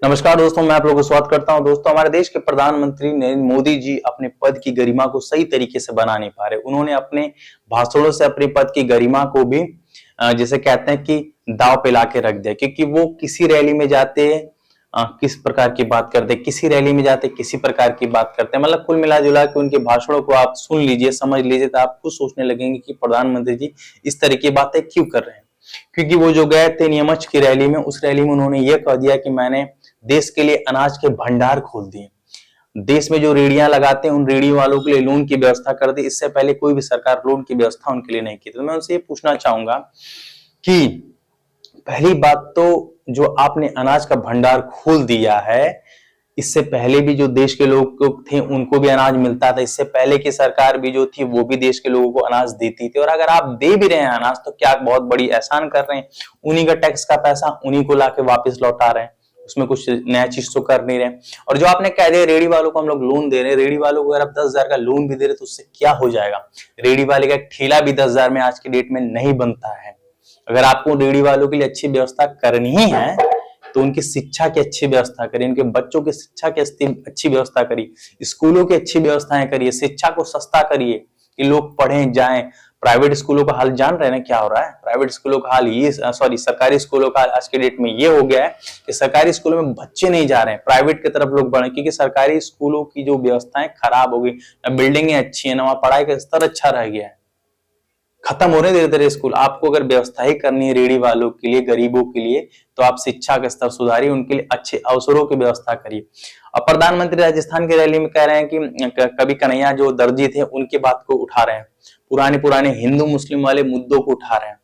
नमस्कार दोस्तों, मैं आप लोगों को स्वागत करता हूं। दोस्तों, हमारे देश के प्रधानमंत्री नरेंद्र मोदी जी अपने पद की गरिमा को सही तरीके से बना नहीं पा रहे। उन्होंने अपने भाषणों से अपने पद की गरिमा को भी जैसे कहते हैं कि दांव पे लाके रख दिया, क्योंकि वो किसी रैली में जाते किस प्रकार की बात करते, किसी रैली में जाते किसी प्रकार की बात करते, मतलब कुल मिला जुला के उनके भाषणों को आप सुन लीजिए, समझ लीजिए, तो आप खुद सोचने लगेंगे कि प्रधानमंत्री जी इस तरह की बातें क्यों कर रहे हैं। क्योंकि वो जो गए थे नीमच की रैली में, उस रैली में उन्होंने ये कह दिया कि मैंने देश के लिए अनाज के भंडार खोल दिए, देश में जो रेहड़ियां लगाते हैं उन रेहड़ी वालों के लिए लोन की व्यवस्था कर दी। इससे पहले कोई भी सरकार लोन की व्यवस्था उनके लिए नहीं की। तो मैं उनसे ये पूछना चाहूंगा कि पहली बात तो जो आपने अनाज का भंडार खोल दिया है, इससे पहले भी जो देश के लोग थे उनको भी अनाज मिलता था। इससे पहले की सरकार भी जो थी वो भी देश के लोगों को अनाज देती थी। और अगर आप दे भी रहे हैं अनाज, तो क्या बहुत बड़ी एहसान कर रहे हैं? उन्हीं का टैक्स का पैसा उन्हीं को लाके वापस लौटा रहे हैं, उसमें कुछ नया चीज तो कर नहीं रहे। और जो आपने कह दिया रेहड़ी वालों को हम लोग लोन दे रहे हैं, रेहड़ी वालों को अगर आप 10,000 का लोन भी दे रहे तो उससे क्या हो जाएगा? रेहड़ी वाले का एक ठेला भी 10,000 में आज की डेट में नहीं बनता है। अगर आपको रेहड़ी वालों के लिए अच्छी व्यवस्था करनी ही है तो उनकी शिक्षा की अच्छी व्यवस्था करिए, उनके बच्चों की शिक्षा की अच्छी व्यवस्था करिए, स्कूलों की अच्छी व्यवस्थाएं करिए, शिक्षा को सस्ता करिए कि लोग पढ़ें जाएं। प्राइवेट स्कूलों का हाल जान रहे हैं क्या हो रहा है? प्राइवेट स्कूलों का हाल ये सरकारी स्कूलों का आज के डेट में ये हो गया है कि सरकारी स्कूलों में बच्चे नहीं जा रहे हैं, प्राइवेट की तरफ लोग बढ़े, क्योंकि सरकारी स्कूलों की जो व्यवस्थाएं खराब हो गई, न बिल्डिंगें अच्छी है, न वहां पढ़ाई का स्तर अच्छा रह गया है। खत्म हो रहे धीरे धीरे स्कूल। आपको अगर व्यवस्था ही करनी है रेहड़ी वालों के लिए, गरीबों के लिए, तो आप शिक्षा का स्तर सुधारिए, उनके लिए अच्छे अवसरों की व्यवस्था करिए। अब प्रधानमंत्री राजस्थान की रैली में कह रहे हैं कि कभी कन्हैया जो दर्जी थे उनकी बात को उठा रहे हैं, पुराने हिंदू मुस्लिम वाले मुद्दों को उठा रहे हैं।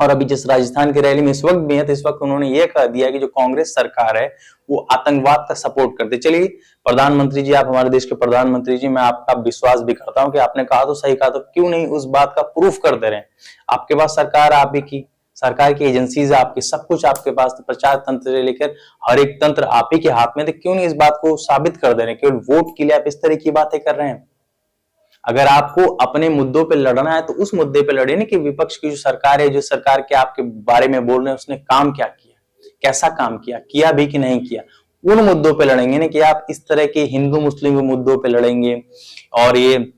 और अभी जिस राजस्थान की रैली में इस वक्त भी है, तो इस वक्त उन्होंने ये कह दिया कि जो कांग्रेस सरकार है वो आतंकवाद का सपोर्ट करते। चलिए प्रधानमंत्री जी, आप हमारे देश के प्रधानमंत्री जी, मैं आपका विश्वास भी करता हूं कि आपने कहा तो सही कहा, तो क्यों नहीं उस बात का प्रूफ कर दे रहे हैं? आपके पास सरकार, आप ही की सरकार की एजेंसीज आपकी, सब कुछ आपके पास, प्रचार तंत्र से लेकर हर एक तंत्र आप ही के हाथ में, तो क्यों नहीं इस बात को साबित कर दे रहे हैं? केवल वोट के लिए आप इस तरह की बातें कर रहे हैं। अगर आपको अपने मुद्दों पे लड़ना है तो उस मुद्दे पे लड़े ना कि विपक्ष की जो सरकार है, जो सरकार के आपके बारे में बोल रहे हैं, उसने काम क्या किया, कैसा काम किया भी कि नहीं किया, उन मुद्दों पे लड़ेंगे ना कि आप इस तरह के हिंदू मुस्लिम मुद्दों पे लड़ेंगे और ये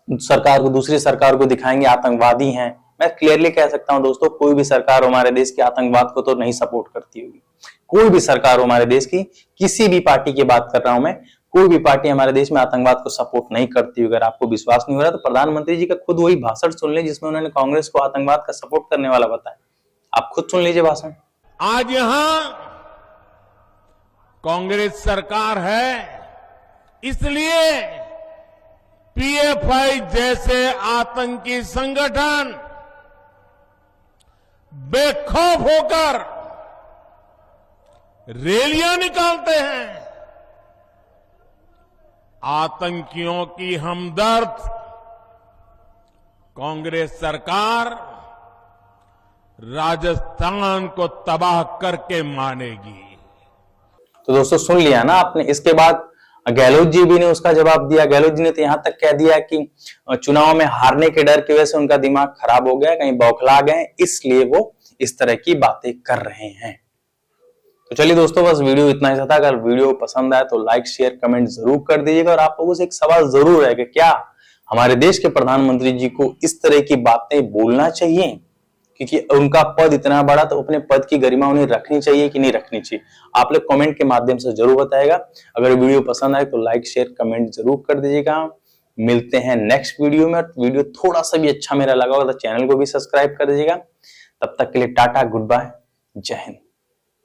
सरकार को, दूसरी सरकार को दिखाएंगे आतंकवादी हैं। मैं क्लियरली कह सकता हूं दोस्तों, कोई भी सरकार हमारे देश के आतंकवाद को तो नहीं सपोर्ट करती होगी। कोई भी सरकार हमारे देश की, किसी भी पार्टी की बात कर रहा हूं मैं, कोई भी पार्टी हमारे देश में आतंकवाद को सपोर्ट नहीं करती। अगर आपको विश्वास नहीं हो रहा तो प्रधानमंत्री जी का खुद वही भाषण सुन ले जिसमें उन्होंने कांग्रेस को आतंकवाद का सपोर्ट करने वाला बताया। आप खुद सुन लीजिए भाषण। आज यहां कांग्रेस सरकार है, इसलिए पीएफआई जैसे आतंकी संगठन बेखौफ होकर रैलियां निकालते हैं। आतंकियों की हमदर्द कांग्रेस सरकार राजस्थान को तबाह करके मानेगी। तो दोस्तों सुन लिया ना आपने। इसके बाद गहलोत जी भी ने उसका जवाब दिया। गहलोत जी ने तो यहां तक कह दिया कि चुनाव में हारने के डर की वजह से उनका दिमाग खराब हो गया, कहीं बौखला गए, इसलिए वो इस तरह की बातें कर रहे हैं। तो चलिए दोस्तों, बस वीडियो इतना ही था। अगर वीडियो पसंद आए तो लाइक शेयर कमेंट जरूर कर दीजिएगा। और आप लोगों से एक सवाल जरूर है कि क्या हमारे देश के प्रधानमंत्री जी को इस तरह की बातें बोलना चाहिए? क्योंकि उनका पद इतना बड़ा, तो अपने पद की गरिमा उन्हें रखनी चाहिए कि नहीं रखनी चाहिए? आप लोग कमेंट के माध्यम से जरूर बताएगा। अगर वीडियो पसंद आए तो लाइक शेयर कमेंट जरूर कर दीजिएगा। मिलते हैं नेक्स्ट वीडियो में। वीडियो थोड़ा सा भी अच्छा मेरा लगा होगा तो चैनल को भी सब्सक्राइब कर दीजिएगा। तब तक के लिए टाटा, गुड बाय, जय हिंद।